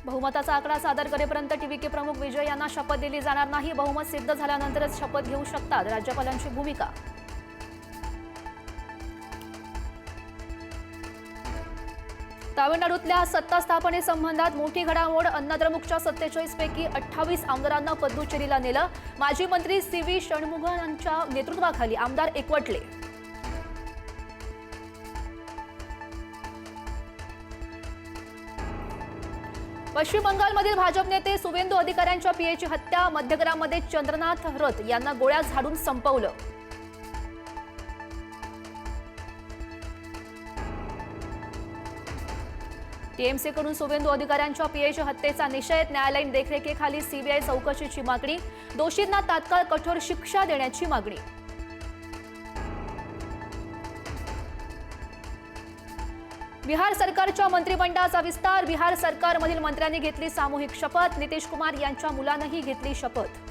बहुमताचा आकडा सादर करेपर्यंत टीव्हीके प्रमुख विजय यांना शपथ दिली जाणार नाही। बहुमत सिद्ध झाल्यानंतरच शपथ घेऊ शकतात, राज्यपालांची भूमिका। तामिळनाडूतल्या सत्ता स्थापनेसंबंधात मोठी घडामोड। अन्नद्रमुकच्या 47 पैकी 28 आमदारांना पद्दुचेरीला नेलं। माजी मंत्री सी.व्ही. षणमुगम यांच्या नेतृत्वाखाली आमदार एकवटले। पश्चिम बंगालमधील भाजप नेते सुवेंदू अधिकाऱ्यांच्या पीएची हत्या। मध्यग्राममध्ये चंद्रनाथ रथ यांना गोळ्या झाडून संपवलं। टीएमसीकडून सुवेंदू अधिकाऱ्यांच्या पीएच्या हत्येचा निषेध। न्यायालयीन देखरेखीखाली सीबीआय चौकशीची मागणी। दोषींना तात्काळ कठोर शिक्षा देण्याची मागणी। बिहार सरकारच्या मंत्रिमंडळाचा विस्तार। बिहार सरकारमधील मंत्र्यांनी घेतली सामूहिक शपथ। नितीश कुमार यांच्या मुलानंही घेतली शपथ।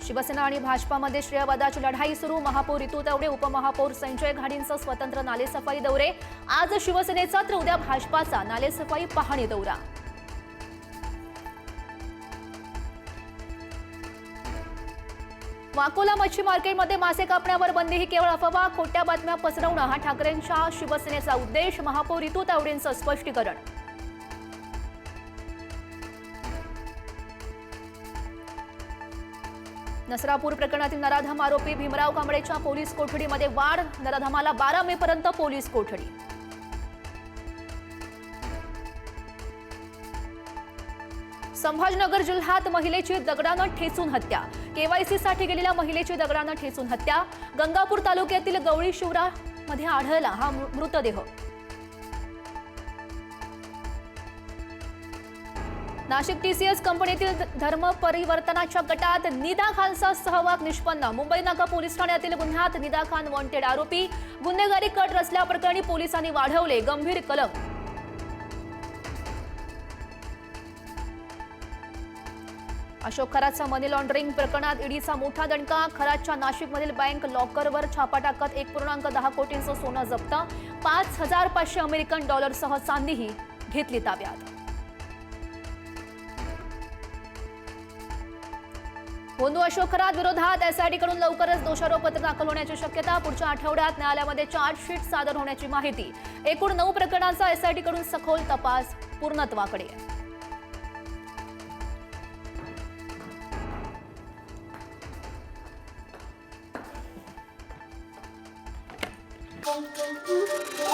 शिवसेना आणि भाजपामध्ये श्रेयवादाची लढाई सुरू। महापौर रितू तावडे, उपमहापौर संजय घाडींचा स्वतंत्र नालेसफाई दौरे। आज शिवसेनेचा तर उद्या भाजपाचा नालेसफाई पाहणी दौरा। वाकोला मच्छी मार्केटमध्ये मासे कापण्यावर बंदी ही केवळ अफवा। खोट्या बातम्या पसरवणं हा ठाकरेंच्या शिवसेनेचा उद्देश। महापौर रितू तावडेंचं स्पष्टीकरण। नसरापूर प्रकरणातील नराधम आरोपी भीमराव कांबळेच्या पोलीस कोठडीमध्ये वाढ। नराधमाला 12 मे पर्यंत पोलीस कोठडी। संभाजीनगर जिल्ह्यात महिलेची दगडानं ठेचून हत्या। केवायसीसाठी गेलेल्या महिलेची दगडानं ठेचून हत्या। गंगापूर तालुक्यातील गवळी शिवरामध्ये आढळला हा मृतदेह। नाशिक टीसीएस कंपनीतील धर्मपरिवर्तनाच्या गटात निदा खानचा सहभाग निष्पन्न। मुंबई नाका पोलीस ठाण्यातील गुन्ह्यात निदा खान वॉन्टेड आरोपी। गुन्हेगारी कट रचल्याप्रकरणी पोलिसांनी वाढवले गंभीर कलम। अशोक खरातचा मनी लॉन्ड्रिंग प्रकरणात ईडीचा मोठा दणका। खरातच्या नाशिकमधील बँक लॉकरवर छापा टाकत 1.10 कोटींचं सोनं जप्त। 5,500 अमेरिकन डॉलरसह चांदीही घेतली ताब्यात। होंदू अशोक खरात विरोधात एसआयटीकडून लवकरच दोषारोपपत्र दाखल होण्याची शक्यता। पुढच्या आठवड्यात न्यायालयामध्ये चार्जशीट सादर होण्याची माहिती। एकूण 9 प्रकरणांचा एसआयटीकडून सखोल तपास पूर्णत्वाकडे। Thank you.